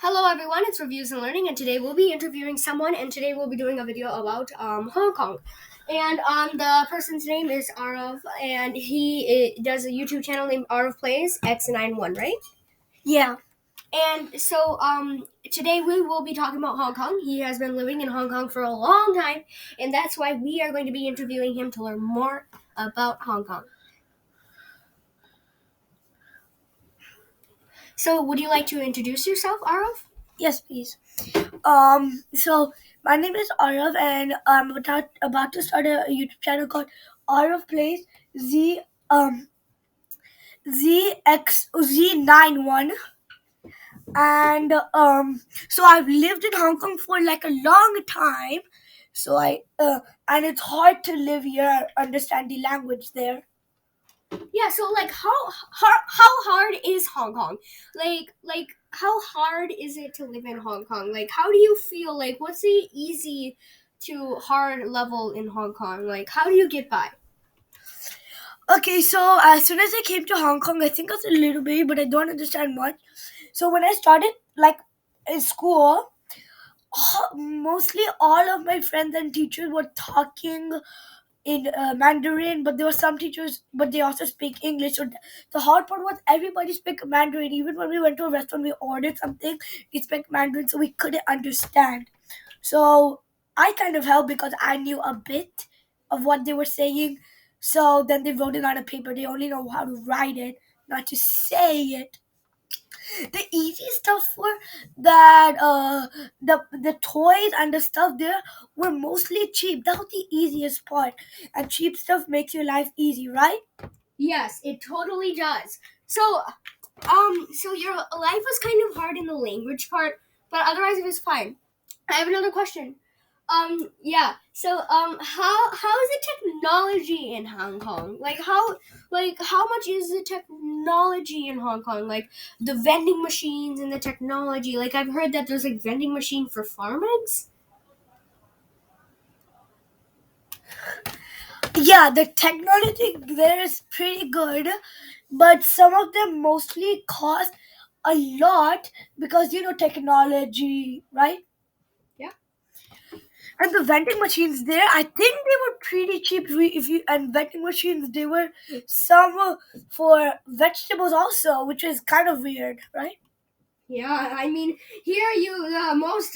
Hello everyone, it's Reviews and Learning, and today we'll be interviewing someone, and today we'll be doing a video about Hong Kong. And the person's name is Arav, and he does a YouTube channel named AaravPlayz9ZX, right? Yeah. And so today we will be talking about Hong Kong. He has been living in Hong Kong for a long time, and that's why we are going to be interviewing him to learn more about Hong Kong. So would you like to introduce yourself, Arav? Yes, please. So my name is Arav, and I'm about to start a YouTube channel called AaravPlayz9ZX, and so I've lived in Hong Kong for like a long time. So and it's hard to live here, understand the language there. Yeah, so like how hard is Hong Kong? Like how hard is it to live in Hong Kong? Like how do you feel? Like what's the easy to hard level in Hong Kong? Like how do you get by? Okay, so as soon as I came to Hong Kong, I think I was a little baby, but I don't understand much. So when I started like in school, mostly all of my friends and teachers were talking in Mandarin, but there were some teachers, but they also speak English. So the hard part was everybody speak Mandarin. Even when we went to a restaurant, we ordered something, we speak Mandarin, so we couldn't understand. So I kind of helped because I knew a bit of what they were saying. So then they wrote it on a paper. They only know how to write it, not to say it. The easy stuff for that the toys and the stuff there were mostly cheap. That was the easiest part. And cheap stuff makes your life easy, right? Yes, it totally does. So so your life was kind of hard in the language part, but otherwise it was fine. I have another question. Yeah. So how is the technology in Hong Kong? Like how much is the technology in Hong Kong? Like the vending machines and the technology. Like I've heard that there's like vending machine for farm eggs. Yeah, the technology there is pretty good, but some of them mostly cost a lot because technology, right? Yeah. And the vending machines there, I think they were pretty cheap. If you and vending machines, they were some for vegetables also, which is kind of weird, right? Yeah, I mean, here the most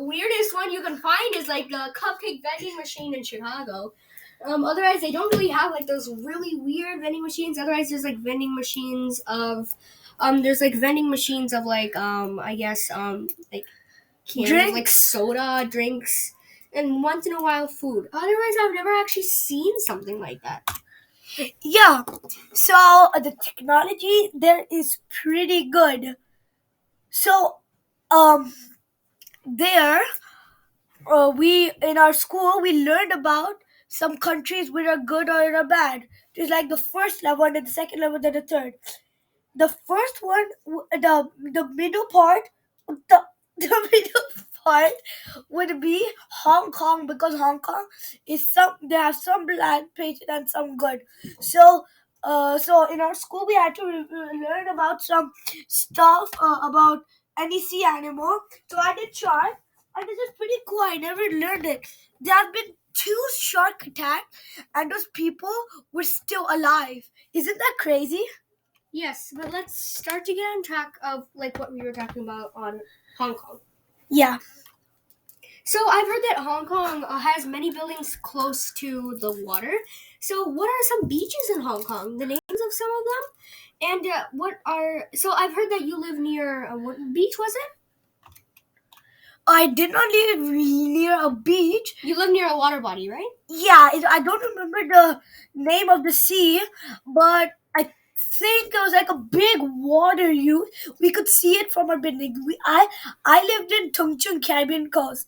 weirdest one you can find is like the cupcake vending machine in Chicago. Otherwise, they don't really have like those really weird vending machines. Otherwise, there's like vending machines of, there's like vending machines of like I guess like cans of like soda, drinks, and once in a while food. Otherwise, I've never actually seen something like that. Yeah. So the technology there is pretty good. So um, there we in our school we learned about some countries which are good or are bad. Just like the first level and then the second level, then the third. The first one, the middle part, the the middle part would be Hong Kong because Hong Kong is they have some bad places and some good. So. So in our school we had to learn about some stuff about any sea animal. So I did shark, and this is pretty cool. I never learned it. There have been two shark attacks, and those people were still alive. Isn't that crazy? Yes, but let's start to get on track of like what we were talking about on Hong Kong. Yeah. So I've heard that Hong Kong has many buildings close to the water. So what are some beaches in Hong Kong? The names of some of them, and what are? So I've heard that you live near what beach was it? I did not live near a beach. You live near a water body, right? Yeah, I don't remember the name of the sea, but I think it was like a big water. We could see it from our building. I lived in Tung Chung, Caribbean coast,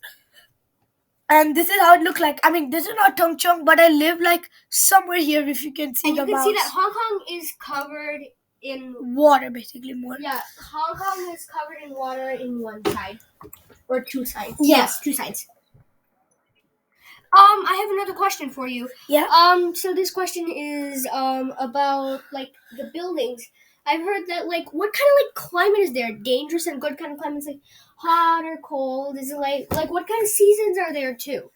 and this is how it looked like. I mean, this is not Tung Chung, but I live like somewhere here. If you can see And the you can mouse. see that Hong Kong is covered in water, basically more. Yeah, Hong Kong is covered in water in one side or two sides. Yeah. Yes, two sides. I have another question for you. Yeah. So this question is about like the buildings. I've heard that like what kind of like climate is there? Dangerous and good kind of climate? Is like hot or cold? Is it like what kind of seasons are there too?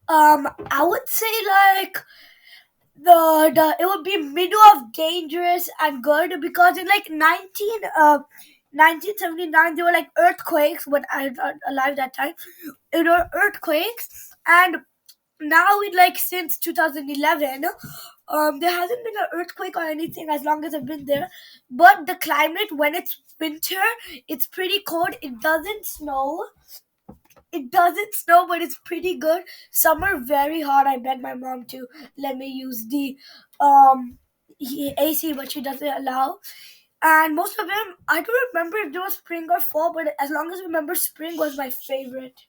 I would say like the it would be middle of dangerous and good because in like 1979 there were like earthquakes when I was alive that time. There were earthquakes, and now it like since 2011 there hasn't been an earthquake or anything as long as I've been there. But the climate when it's winter, it's pretty cold. It doesn't snow, but it's pretty good. Summer very hot. I bet my mom to let me use the um AC, but she doesn't allow. And most of them, I don't remember if there was spring or fall, but as long as I remember, spring was my favorite.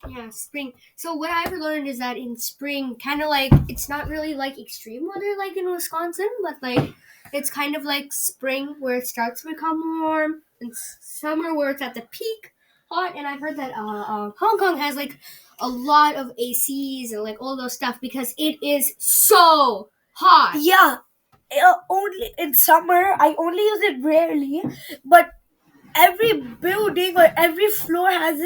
Yeah, spring. So what I've learned is that in spring, kind of like it's not really like extreme weather like in Wisconsin, but like it's kind of like spring where it starts to become warm, and summer where it's at the peak hot. And I've heard that Hong Kong has like a lot of ACs and like all those stuff because it is so hot. Yeah, only in summer. I only use it rarely, but every building or every floor has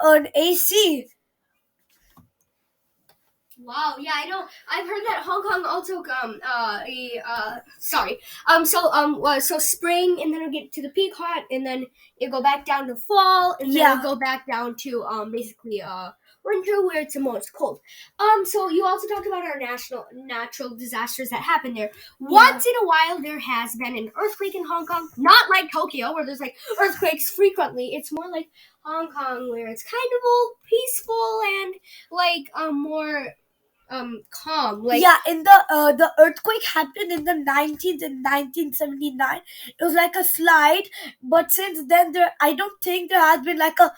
an AC. Wow, yeah, I know. I've heard that Hong Kong also sorry. So spring and then it'll get to the peak hot and then it'll go back down to fall and then Yeah, it'll go back down to basically winter where it's the most cold. So you also talked about our natural disasters that happen there. Once in a while there has been an earthquake in Hong Kong, not like Tokyo where there's like earthquakes frequently. It's more like Hong Kong where it's kind of all peaceful and like more calm. Like yeah. In the earthquake happened in the 19th in 1979. It was like a slide, but since then I don't think there has been like a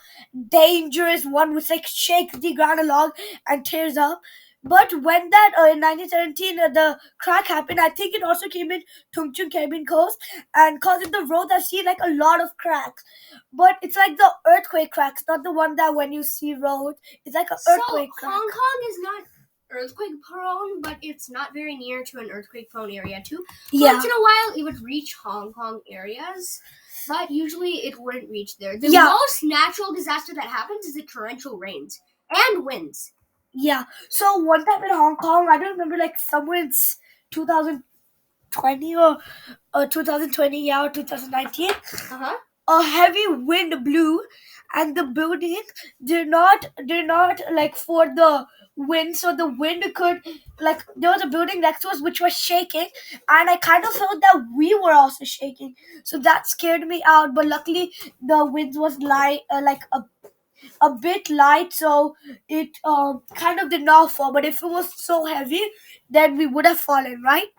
dangerous one which like shakes the ground along and tears up. But when that in 1917 the crack happened, I think it also came in Tung Chung Caribbean coast, and cause in the road I've seen like a lot of cracks. But it's like the earthquake cracks, not the one that when you see road. It's like an so earthquake crack. Hong Kong is not earthquake prone, but it's not very near to an earthquake prone area too. Yeah. Once in a while it would reach Hong Kong areas. But usually it wouldn't reach there. The Yeah. most natural disaster that happens is the torrential rains and winds. Yeah. So one time in Hong Kong, I don't remember, like somewhere in 2020 or 2020, yeah, or 2019, Uh-huh. a heavy wind blew, and the building did not like for the wind, so the wind could like there was a building next to us which was shaking, and I kind of felt that we were also shaking, so that scared me out. But luckily, the wind was light, like a bit light, so it kind of did not fall. But if it was so heavy, then we would have fallen, right?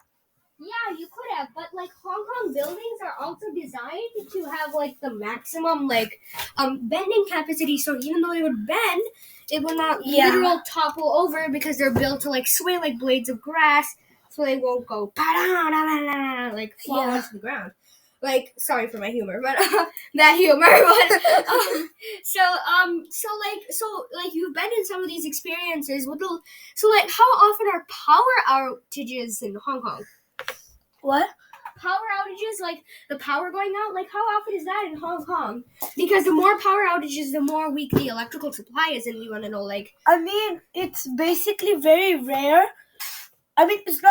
Yeah, you could have, but like Hong Kong buildings are also designed to have like the maximum like bending capacity. So even though they would bend, it would not literal topple over because they're built to like sway like blades of grass, so they won't go like fall onto the ground. Like, sorry for my humor, but that humor. But so you've been in some of these experiences with the so like how often are power outages in Hong Kong? What? Power outages, like the power going out, like how often is that in Hong Kong? Because the more power outages, the more weak the electrical supply is, and we want to know, like, I mean, it's basically very rare. I mean, it does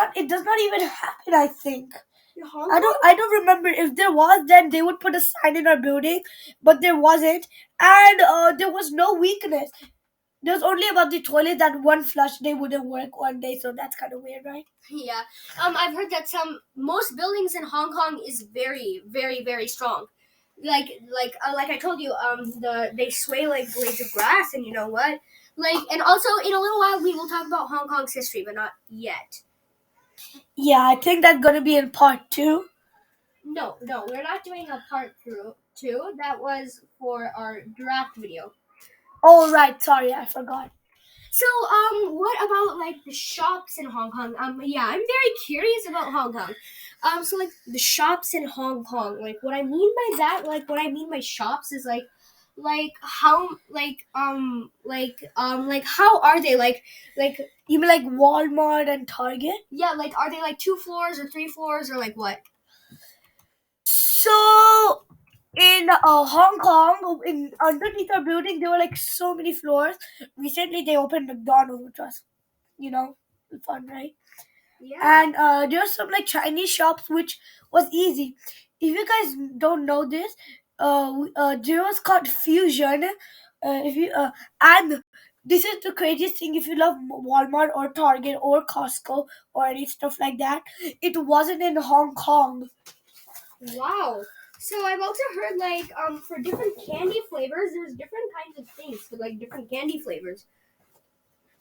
not even happen, I think. in Hong I Kong? don't remember. If there was, then they would put a sign in our building, but there wasn't, and there was no weakness. There was only about the toilet that one flush day wouldn't work one day, so that's kind of weird, right? Yeah. I've heard that most buildings in Hong Kong is very, very, very strong. Like I told you, they sway like blades of grass, and you know what? Like, and also in a little while we will talk about Hong Kong's history, but not yet. Yeah, I think that's gonna be in part 2. No, we're not doing a part two. That was for our draft video. Oh right, sorry, I forgot. So, what about like the shops in Hong Kong? Yeah, I'm very curious about Hong Kong. So like the shops in Hong Kong, like what I mean by that, like what I mean by shops is like like how how are they like You mean like Walmart and Target? yeah, like are they like 2 floors or 3 floors or like what? So in Hong Kong, in underneath our building, there were like so many floors. Recently, they opened McDonald's, which was, you know, fun, right? Yeah. And there's some like Chinese shops, which was easy. If you guys don't know this, there was called Fusion. If you and this is the craziest thing. If you love Walmart or Target or Costco or any stuff like that, it wasn't in Hong Kong. Wow. So I've also heard like for different candy flavors, there's different kinds of things for like different candy flavors.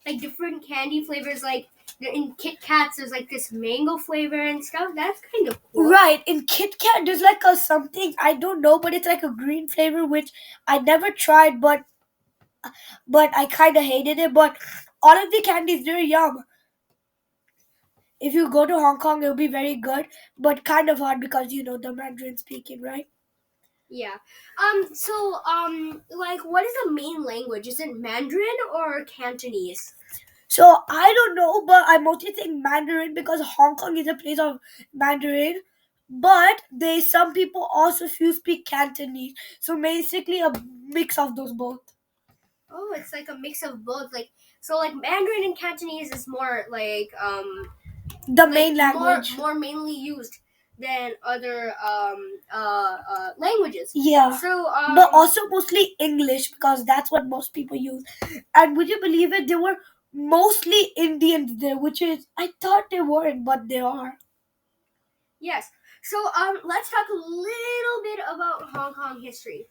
Like different candy flavors, like in Kit Kats, there's like this mango flavor and stuff. That's kind of cool. Right, in Kit Kat, there's like a something I don't know, but it's like a green flavor which I never tried, but I kind of hated it. But all of the candies, they're yum. If you go to Hong Kong, it'll be very good, but kind of hard because you know the Mandarin speaking, right? Yeah. So like what is the main language? Is it Mandarin or Cantonese? So I don't know, but I mostly think Mandarin because Hong Kong is a place of Mandarin. But they some people also few speak Cantonese, so basically a mix of those both. Oh, it's like a mix of both. Like so, like Mandarin and Cantonese is more The like main language. more mainly used than other languages. Yeah. So But also mostly English because that's what most people use. And would you believe it? There were mostly Indians there, which is I thought they weren't, but they are. yes. So let's talk a little bit about Hong Kong history.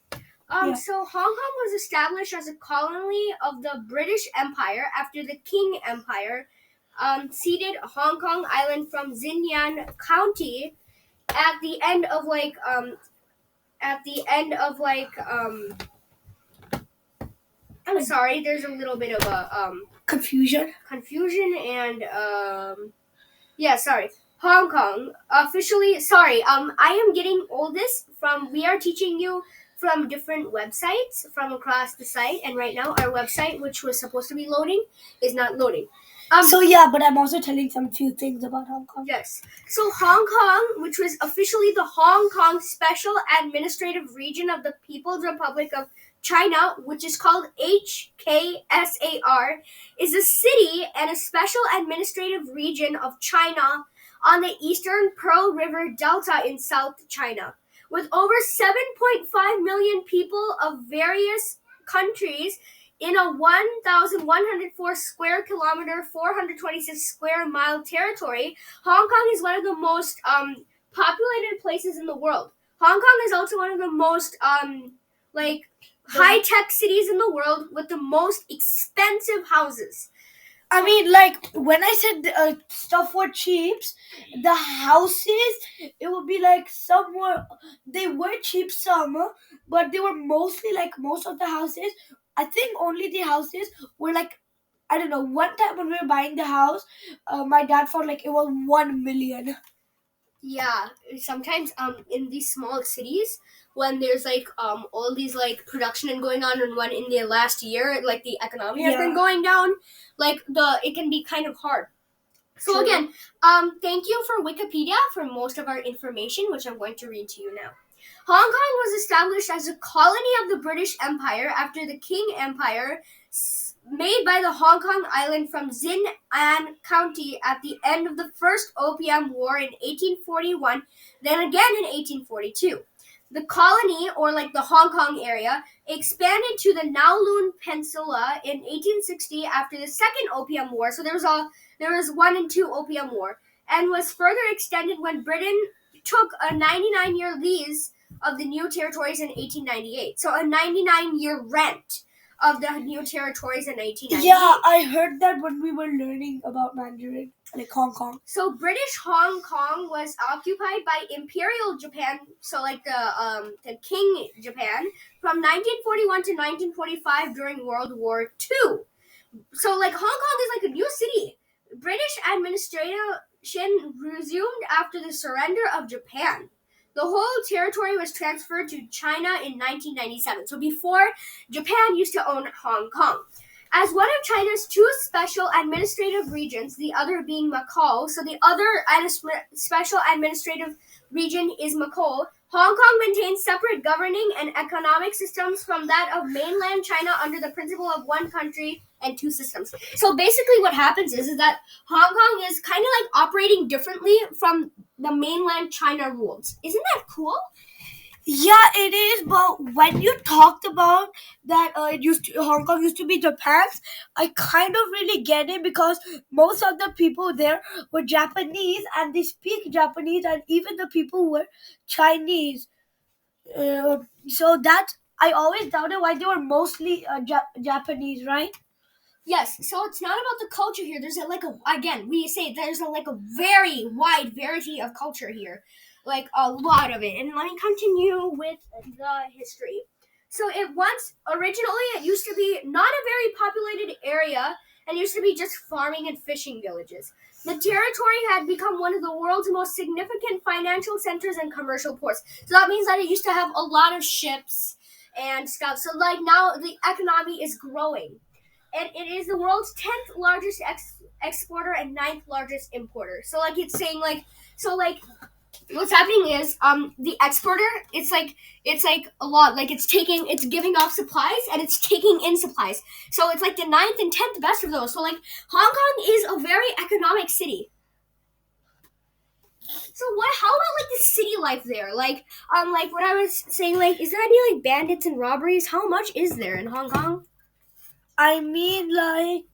Yeah. So Hong Kong was established as a colony of the British Empire after the Qing Empire ceded Hong Kong Island from Xinyan County at the end of I'm sorry, there's a little bit of a Confusion. and yeah, sorry. Hong Kong officially. Sorry, I am getting all this from. We are teaching you from different websites from across the site, and right now our website, which was supposed to be loading, is not loading. So yeah, but I'm also telling some few things about Hong Kong. Yes. So Hong Kong, which was officially the Hong Kong Special Administrative Region of the People's Republic of China, which is called HKSAR, is a city and a special administrative region of China on the eastern Pearl River Delta in South China. With over 7.5 million people of various countries in a 1,104 square kilometer, 426 square mile territory, Hong Kong is one of the most populated places in the world. Hong Kong is also one of the most high-tech cities in the world with the most expensive houses. I mean, like when I said stuff were cheaps, the houses it would be like some were they were cheap some, but they were mostly like most of the houses. I think only the houses were like I don't know. One time when we were buying the house, my dad thought like it was 1 million. Yeah, sometimes in these small cities when there's like all these like production and going on and one in the last year like the economy has been going down, like it can be kind of hard. So True. again, thank you for Wikipedia for most of our information, which I'm going to read to you now. Hong Kong was established as a colony of the British Empire after the Qing Empire made by the Hong Kong Island from Xin'an County at the end of the First Opium War in 1841, then again in 1842. The colony, or like the Hong Kong area, expanded to the Kowloon Peninsula in 1860 after the Second Opium War. So there was 1 and 2 Opium War, and was further extended when Britain took a 99-year lease of the new territories in 1898. So a 99-year rent of the new territories in 1898. Yeah, I heard that when we were learning about Mandarin, like Hong Kong. So British Hong Kong was occupied by Imperial Japan, so like the King Japan, from 1941 to 1945 during World War II. So like Hong Kong is like a new city. British administration resumed after the surrender of Japan. The whole territory was transferred to China in 1997. So before, Japan used to own Hong Kong. As one of China's two special administrative regions, the other being Macau, so the other special administrative region is Macau, Hong Kong maintains separate governing and economic systems from that of mainland China under the principle of one country and two systems. So basically what happens is that Hong Kong is kind of like operating differently from the mainland China rules. Isn't that cool? Yeah, it is. But when you talked about that, Hong Kong used to be Japan's. I kind of really get it because most of the people there were Japanese and they speak Japanese, and even the people were Chinese. So that I always doubted why they were mostly Japanese, right? Yes, so it's not about the culture here. There's again, we say there's a very wide variety of culture here, like a lot of it. And let me continue with the history. So it used to be not a very populated area and used to be just farming and fishing villages. The territory had become one of the world's most significant financial centers and commercial ports. So that means that it used to have a lot of ships and stuff. So like now the economy is growing and it is the world's 10th largest exporter and ninth largest importer. So like it's saying like what's happening is the exporter it's like a lot like it's giving off supplies and it's taking in supplies. So it's like the ninth and 10th best of those. So like Hong Kong is a very economic city. So how about like the city life there? Like what I was saying, like is there any like bandits and robberies? How much is there in Hong Kong? I mean, like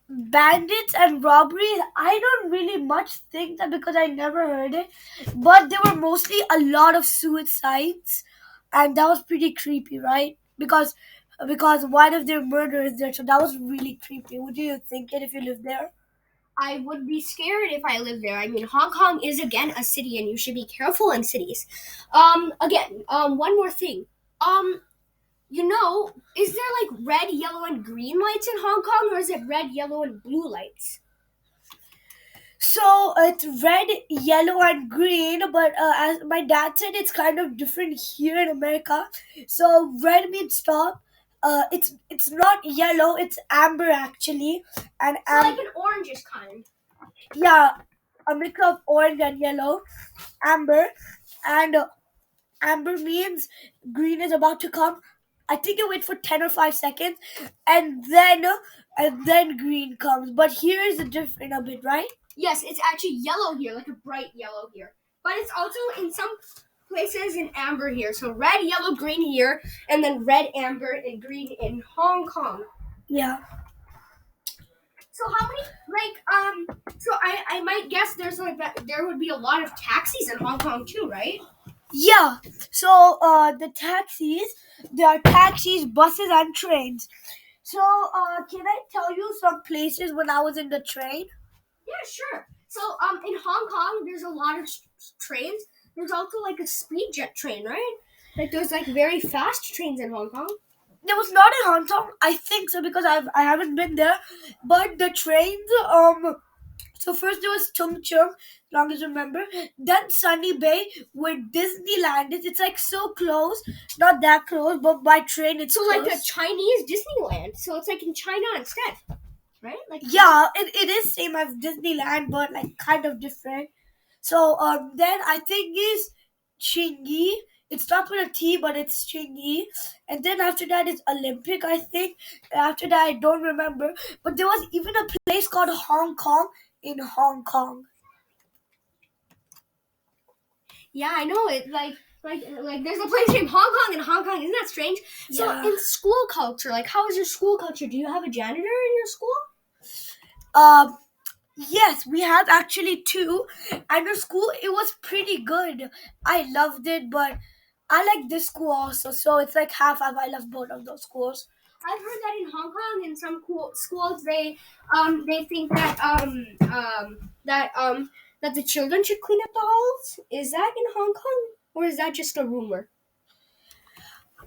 bandits and robberies. I don't really much think that because I never heard it, but there were mostly a lot of suicides, and that was pretty creepy, right? Because one of their murderers there, so that was really creepy. Would you think it if you lived there? I would be scared if I lived there. I mean, Hong Kong is again a city, and you should be careful in cities. One more thing. Is there like red, yellow, and green lights in Hong Kong, or is it red, yellow, and blue lights? So it's red, yellow, and green. But as my dad said, it's kind of different here in America. So red means stop. It's not yellow. It's amber actually, and So like an orangish kind. yeah, a mix of orange and yellow, amber, and amber means green is about to come. I think you wait for 10 or 5 seconds, and then green comes. But here is the different a bit, right? Yes, it's actually yellow here, like a bright yellow here. But it's also in some places in amber here. So red, yellow, green here, and then red, amber, and green in Hong Kong. Yeah. So how many so I might guess there would be a lot of taxis in Hong Kong too, right? Yeah. So there are taxis, buses, and trains. So can I tell you some places when I was in the train? Yeah, sure. So in Hong Kong there's a lot of trains. There's also like a speed jet train, right? Like there's like very fast trains in Hong Kong. There was not in Hong Kong. I think so because I haven't been there. But the trains so first there was Tung Chung, long as I remember. Then Sunny Bay, where Disneyland is. It's like so close, not that close, but by train it's so close. like a Chinese Disneyland. So it's like in China instead, right? Like yeah, it is same as Disneyland, but like kind of different. So then I think is Chingy. It starts with a T, but it's Chingy. And then after that is Olympic, I think. After that, I don't remember. But there was even a place called Hong Kong in Hong Kong. Yeah, I know it. Like there's a place named Hong Kong in Hong Kong. Isn't that strange? So Yeah. in school culture, like how is your school culture? Do you have a janitor in your school? Yes, we have actually two. And the school, it was pretty good. I loved it, but I like this school also. So it's like half. I love both of those schools. I've heard that in Hong Kong, in some schools, they think that the children should clean up the halls. Is that in Hong Kong, or is that just a rumor?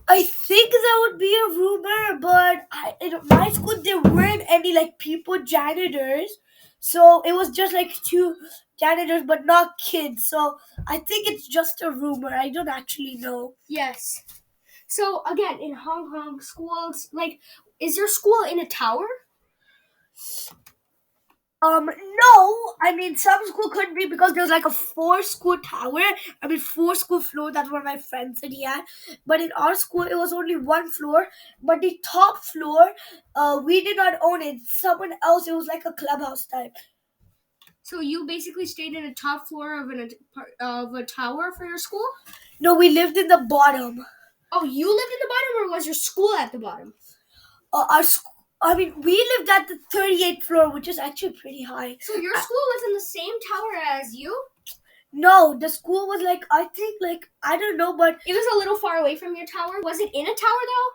I think that would be a rumor, but in my school there weren't any like people janitors, So it was just like two janitors, but not kids. So I think it's just a rumor. I don't actually know. Yes. So again, in Hong Kong schools, like, is your school in a tower? No. I mean, some school could be because there's like a four school tower. I mean, four school floor. That's what my friend said he had. But in our school, it was only one floor. But the top floor, we did not own it. Someone else. It was like a clubhouse type. So you basically stayed in the top floor of a tower for your school? No, we lived in the bottom. Oh, you lived in the bottom, or was your school at the bottom? We lived at the 38th floor, which is actually pretty high. So your school was in the same tower as you? No, the school was like, I think, like, I don't know, but It was a little far away from your tower. Was it in a tower though?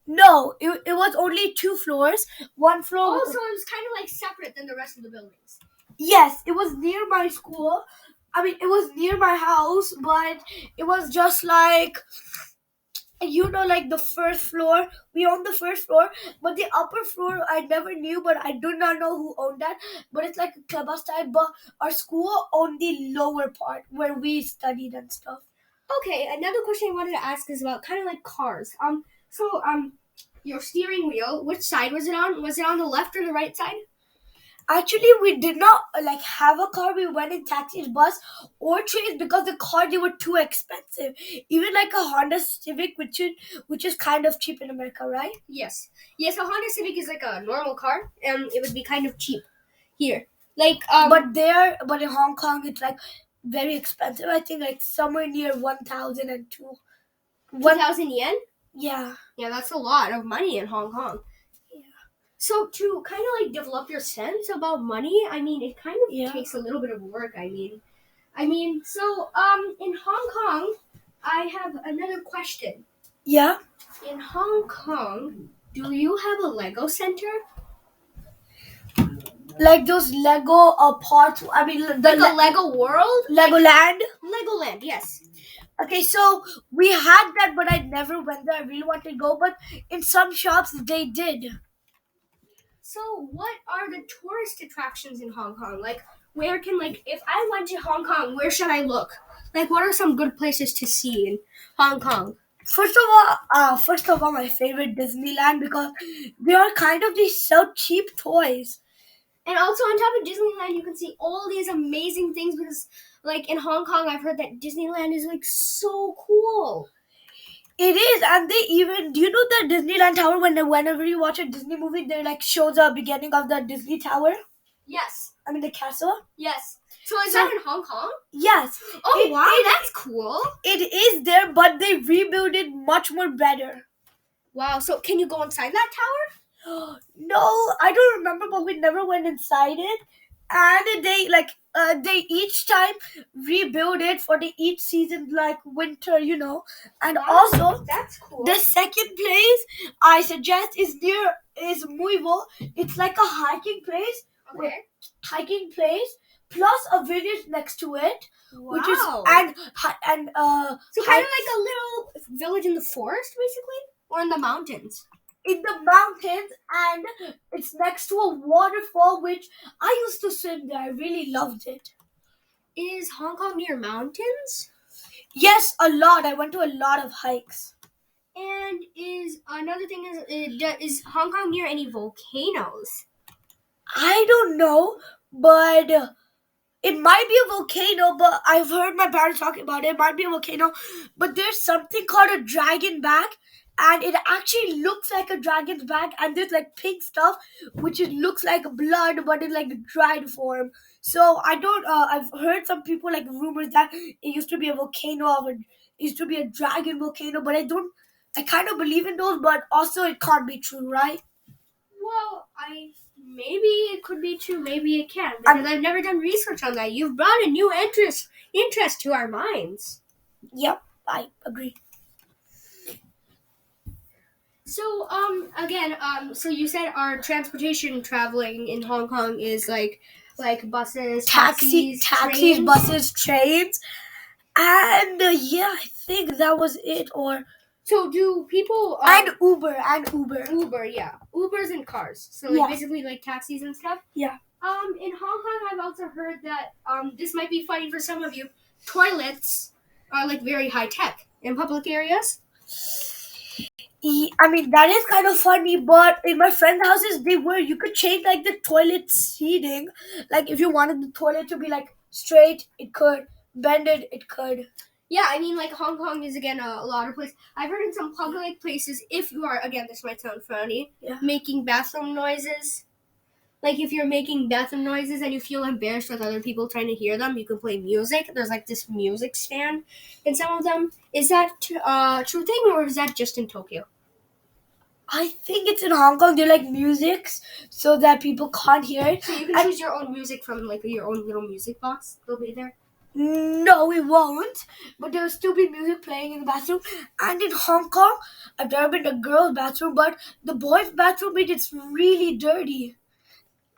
no, it was only two floors. One floor. Oh, so it was kind of like separate than the rest of the buildings. Yes, it was near my school. I mean, it was near my house, but it was just like, like the first floor. We owned the first floor, but the upper floor I never knew, but I do not know who owned that. But it's like a clubhouse type. But our school owned the lower part where we studied and stuff. Okay, another question I wanted to ask is about kind of like cars. Your steering wheel, which side was it on? Was it on the left or the right side? Actually, we did not like have a car. We went in taxis, bus, or trains because the car they were too expensive. Even like a Honda Civic, which is kind of cheap in America, right? Yes. Yes, a Honda Civic is like a normal car, and it would be kind of cheap here. Like, but in Hong Kong, it's like very expensive. I think like somewhere near 1,000 and 1,000 yen. Yeah. Yeah, that's a lot of money in Hong Kong. So to kind of like develop your sense about money, I mean, it kind of takes a little bit of work. I mean, in Hong Kong, I have another question. Yeah. In Hong Kong, do you have a Lego center? Like those Lego parts. I mean, like a Lego World, Legoland. Legoland, yes. Okay, so we had that, but I never went there. I really wanted to go, but in some shops they did. So, what are the tourist attractions in Hong Kong? Like, where can, like, if I went to Hong Kong, where should I look? Like, what are some good places to see in Hong Kong? First of all, my favorite Disneyland because they are kind of these so cheap toys. And also on top of Disneyland, you can see all these amazing things because, like, in Hong Kong, I've heard that Disneyland is, like, so cool. It is, and they even, do you know the Disneyland Tower, whenever you watch a Disney movie, they like show the beginning of the Disney Tower? Yes. I mean the castle? Yes. So is that in Hong Kong? Yes. Oh, wow, that's cool. It is there, but they rebuilt it much more better. Wow, so can you go inside that tower? No, I don't remember, but we never went inside it. And they each time rebuild it for the each season, like winter, And Wow, also, that's cool. the second place I suggest is Muivo. It's like a hiking place. Okay. Hiking place plus a village next to it, Wow. which is so kind of like a little village in the forest, basically, or in the mountains. In the mountains, and it's next to a waterfall, which I used to swim there. I really loved it. Is Hong Kong near mountains? Yes, a lot. I went to a lot of hikes. And is Hong Kong near any volcanoes? I don't know, but it might be a volcano, but I've heard my parents talking about it. It might be a volcano, but there's something called a dragon back, and it actually looks like a dragon's back, and there's like pink stuff, which it looks like blood, but in like dried form. So I don't. I've heard some people like rumors that it used to be a volcano, it used to be a dragon volcano, but I don't. I kind of believe in those, but also it can't be true, right? Well, maybe it could be true, maybe it can't, because I've never done research on that. You've brought a new interest to our minds. Yep, I agree. So, so you said our transportation traveling in Hong Kong is like buses, taxis, trains. Buses, trains, and I think that was it. Or so do people and Uber. Uber, yeah, Ubers and cars. So basically like taxis and stuff. Yeah. In Hong Kong, I've also heard that this might be funny for some of you. Toilets are like very high tech in public areas. I mean, that is kind of funny, but in my friend's houses, you could change like the toilet seating. Like, if you wanted the toilet to be like straight, it could. Bended, it could. Yeah, I mean, like Hong Kong is again a lot of places. I've heard in some public places, if you are again, this might sound funny, Yeah. making bathroom noises. Like if you're making bathroom noises and you feel embarrassed with other people trying to hear them, you can play music. There's like this music stand in some of them. Is that true thing or is that just in Tokyo? I think it's in Hong Kong. They like musics so that people can't hear it. So you can choose your own music from like your own little music box. They'll be there. No, we won't. But there will still be music playing in the bathroom. And in Hong Kong, I've never been to a girl's bathroom, but the boys' bathroom, it's really dirty.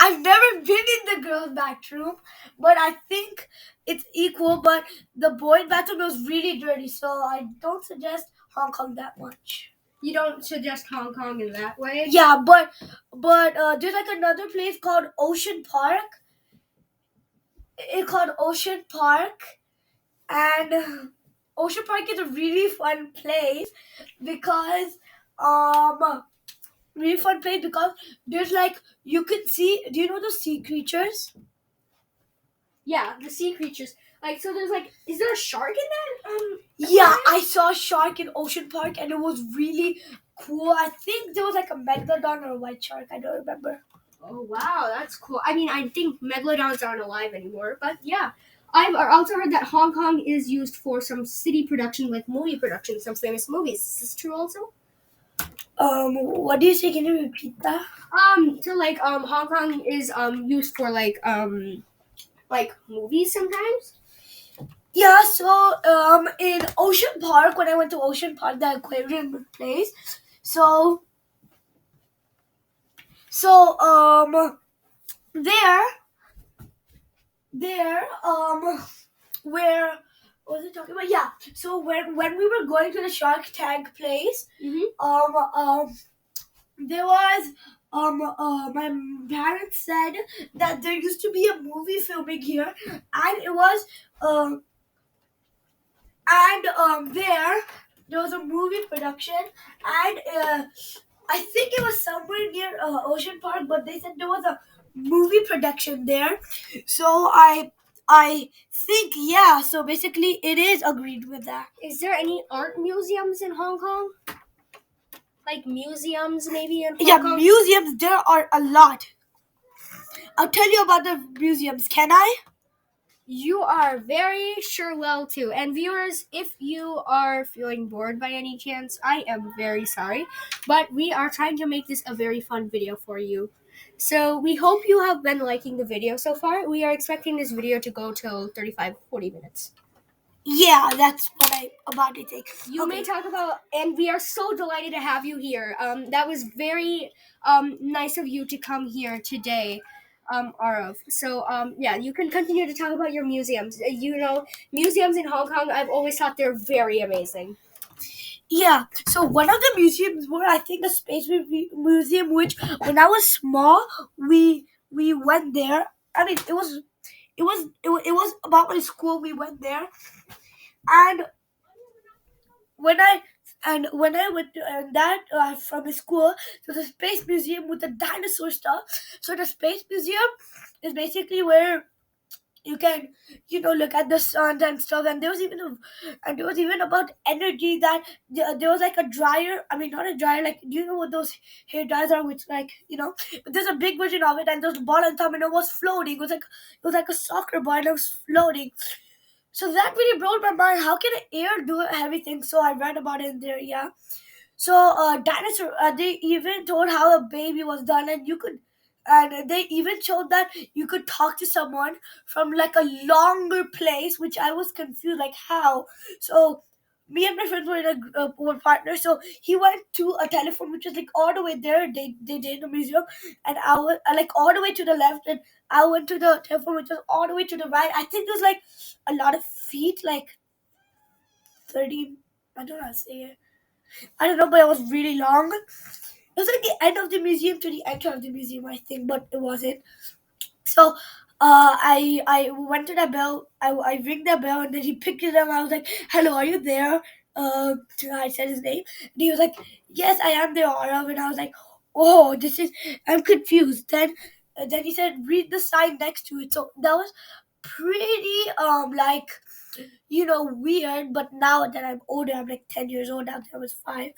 I've never been in the girls' bathroom, but I think it's equal. But the boys' bathroom was really dirty, so I don't suggest Hong Kong that much. You don't suggest Hong Kong in that way? Yeah, but there's like another place called Ocean Park. It's called Ocean Park, and Ocean Park is a really fun place because really fun place because there's like you can see. Do you know the sea creatures? Yeah, the sea creatures. Like so, there's like, is there a shark in that? Yeah, aquarium? I saw a shark in Ocean Park and it was really cool. I think there was like a megalodon or a white shark. I don't remember. Oh wow, that's cool. I mean, I think megalodons aren't alive anymore, but yeah. I've also heard that Hong Kong is used for some city production, like movie production, some famous movies. Is this true also? What do you say? Can you repeat that? So like Hong Kong is used for like movies sometimes. Yeah, so in Ocean Park, when I went to Ocean Park, the aquarium place, so so there there where what was I talking about? Yeah, so when we were going to the Shark Tank place, there was my parents said that there used to be a movie filming here, and it was there was a movie production, and I think it was somewhere near Ocean Park, but they said there was a movie production there. So I think, yeah. So basically, it is agreed with that. Is there any art museums in Hong Kong? Like museums, maybe in Hong Yeah, Kong? museums. There are a lot. I'll tell you about the museums. Can I? You are very sure well too. And viewers, if you are feeling bored by any chance, I am very sorry. But we are trying to make this a very fun video for you. So we hope you have been liking the video so far. We are expecting this video to go till 35-40 minutes. Yeah, that's what I about to take. You may talk about, and we are so delighted to have you here. That was very nice of you to come here today, Arav. So yeah, you can continue to talk about your museums. You know, museums in Hong Kong, I've always thought they're very amazing. Yeah, so one of the museums were, I think, a museum, which when I was small, we went there. I mean, it was about my school. We went there, and when I when I went to, and that from the school to the space museum with the dinosaur stuff. So the space museum is basically where you can look at the sun and stuff, and there was even about energy that there was like a dryer. I mean, not a dryer, like, do you know what those hair dryers are, which, like, but there's a big version of it, and there's a ball on top, and it was floating. It was like a soccer ball, and it was floating. So that really blew my mind. How can air do everything? So I read about it in there. Yeah. So dinosaur, they even told how a baby was done, and they even showed that you could talk to someone from like a longer place, which I was confused, like how. So me and my friends were were partners. So he went to a telephone which was like all the way there. They did in the museum, and I was like all the way to the left, and I went to the telephone which was all the way to the right. I think it was like a lot of feet, like 30. I don't know how to say it. I don't know, but it was really long. It was like the end of the museum to the entrance of the museum, I think, but it wasn't. So I went to the bell. I ring the bell, and then he picked it up. I was like, "Hello, are you there?" I said his name, and he was like, "Yes, I am there, Arav." And I was like, "Oh, this is." I'm confused. Then he said, "Read the sign next to it." So that was pretty like weird. But now that I'm older, I'm like 10 years old. Now that I was 5,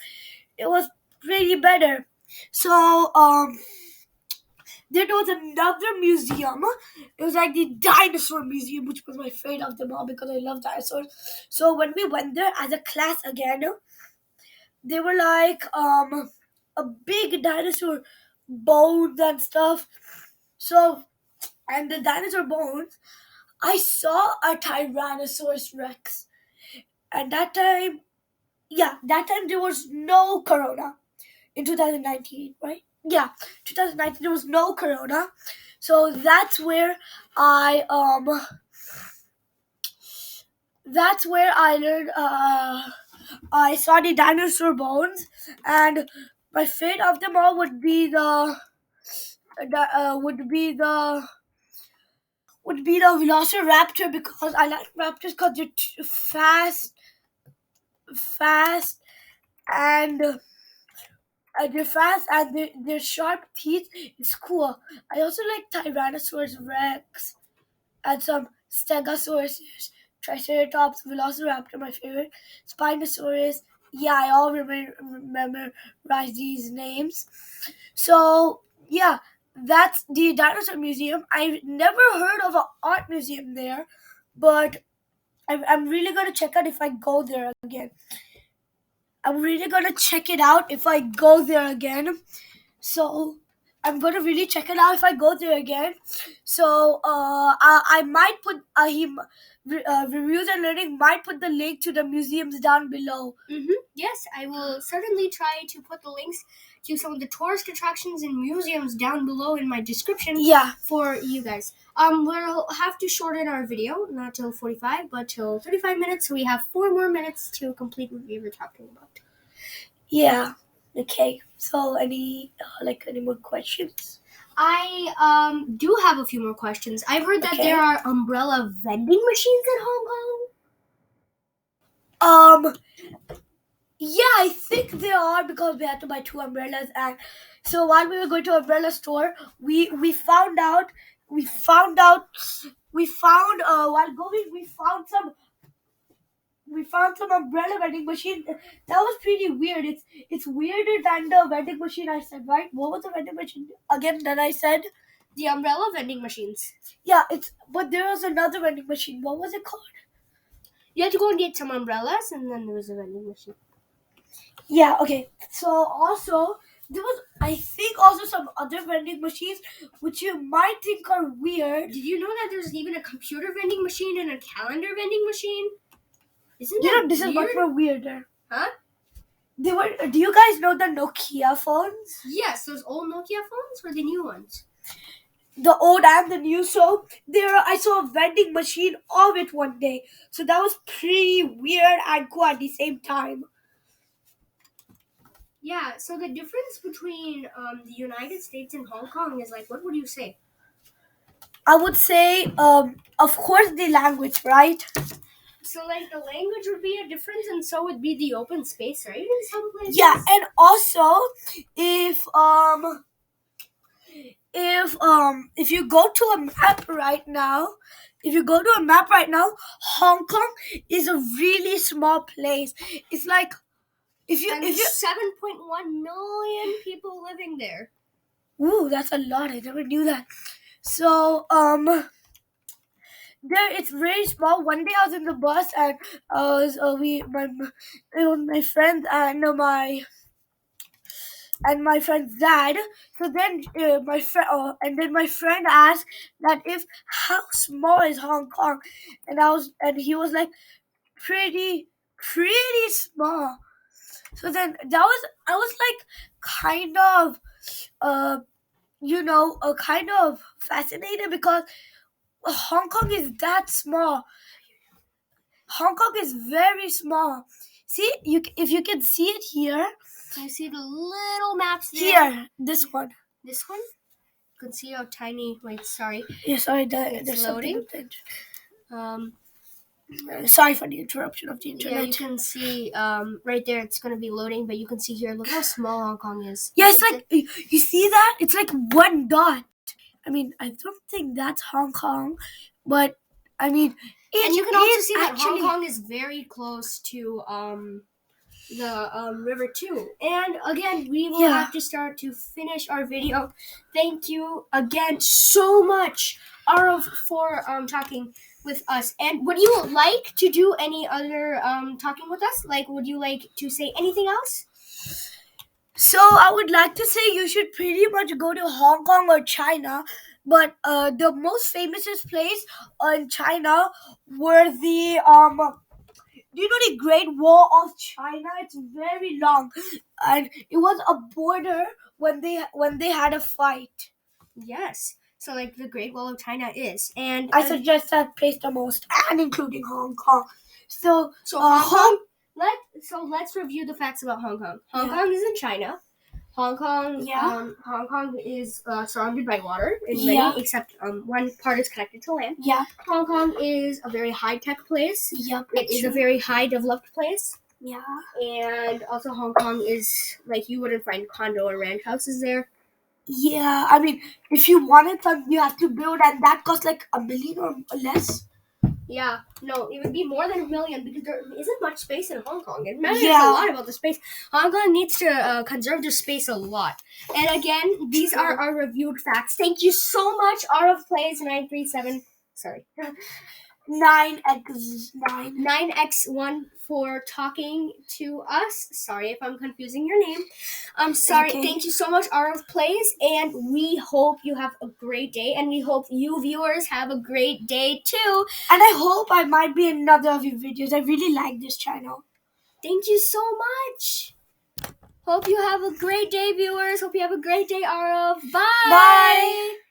it was pretty better. So there was another museum. It was like the Dinosaur Museum, which was my favorite of them all because I love dinosaurs. So when we went there as a class again, they were like a big dinosaur bones and stuff. So and the dinosaur bones, I saw a Tyrannosaurus Rex. And that time there was no corona in 2019, right? Yeah, 2019 there was no corona. So that's where I learned I saw the dinosaur bones, and my favorite of them all would be the velociraptor, because I like raptors because they're fast and they're fast, and their sharp teeth is cool. I also like Tyrannosaurus Rex and some Stegosaurus, Triceratops, Velociraptor, my favorite, Spinosaurus. Yeah, I all memorize these names. So yeah, that's the Dinosaur Museum. I've never heard of an art museum there, but I'm really gonna check out if I go there again. I'm really gonna check it out if I go there again. So I'm gonna really check it out if I go there again. So I might put reviews and learning might put the link to the museums down below. Yes, I will certainly try to put the links to some of the tourist attractions and museums down below in my description. Yeah. For you guys. We'll have to shorten our video, not till 45, but till 35 minutes. So we have 4 more minutes to complete what we were talking about. Yeah. Okay. So any more questions? I do have a few more questions. I've heard that there are umbrella vending machines in Hong Kong. Yeah, I think there are, because we had to buy 2 umbrellas, and so while we were going to umbrella store, we found while going we found some umbrella vending machine. That was pretty weird. It's weirder than the vending machine I said, right? What was the vending machine again that I said? The umbrella vending machines. Yeah, but there was another vending machine. What was it called? You had to go and get some umbrellas, and then there was a vending machine. Yeah, okay. So also there was, I think, also some other vending machines which you might think are weird. Did you know that there's even a computer vending machine and a calendar vending machine? Isn't that this weird? Is much more weirder. Huh? Do you guys know the Nokia phones? Yes, those old Nokia phones or the new ones? The old and the new. So I saw a vending machine of it one day. So that was pretty weird and cool at the same time. Yeah, so the difference between the United States and Hong Kong is like, what would you say? I would say, of course, the language, right? So, like, the language would be a difference, and so would be the open space, right? In some places. Yeah, and also, if you go to a map right now, Hong Kong is a really small place. It's like if you 7.1 million people living there. Ooh, that's a lot. I never knew that. So there it's very small. One day I was in the bus, and my friend and my friend's dad. So then my friend asked that if how small is Hong Kong, and he was like pretty small. So then I was like kind of kind of fascinated, because Hong Kong is that small. Hong Kong is very small. See, if you can see it here. Can you see the little maps there? Here, this one. This one? can see how tiny. Wait, sorry. Yeah, sorry, It's there's something loading. with Um, sorry for the interruption of the yeah, internet. you can see right there. It's gonna be loading, but you can see here. Look how small Hong Kong is. Yeah, it's like you see that? It's like one dot. I mean, I don't think that's Hong Kong, but I mean, it and you can also is see that Hong actually. Kong is very close to the river too. And again, we will Yeah. have to start to finish our video. Thank you again so much, Arav, for talking with us. And would you like to do any other talking with us? Like, would you like to say anything else? So I would like to say you should pretty much go to Hong Kong or China, but the most famous place in China were the Do you know the Great Wall of China? It's very long, and it was a border when they had a fight. Yes. So, like the Great Wall of China is, and I suggest that place the most, and including Hong Kong. So Hong Kong. Let's review the facts about Hong Kong. Hong Yeah. Kong is in China. Hong Kong, Yeah. Hong Kong is surrounded by water in Yeah. many, except one part is connected to land. Yeah. Hong Kong is a very high-tech place. Yep. It is a very high-developed place. Yeah. And also Hong Kong is, like, you wouldn't find condo or ranch houses there. Yeah. I mean, if you wanted them, you have to build, and that costs like $1 million or less. Yeah, no, it would be more than $1 million because there isn't much space in Hong Kong. It matters a Yeah. lot about the space. Hong Kong needs to conserve the space a lot. And again, these are our reviewed facts. Thank you so much, AaravPlayz937. Sorry. 9x9. 9x1 for talking to us. Sorry if I'm confusing your name. I'm sorry. Okay. Thank you so much, AaravPlayz, and we hope you have a great day, and we hope you viewers have a great day too. And I hope I might be in another of your videos. I really like this channel. Thank you so much. Hope you have a great day, viewers. Hope you have a great day, Arav. Bye. Bye.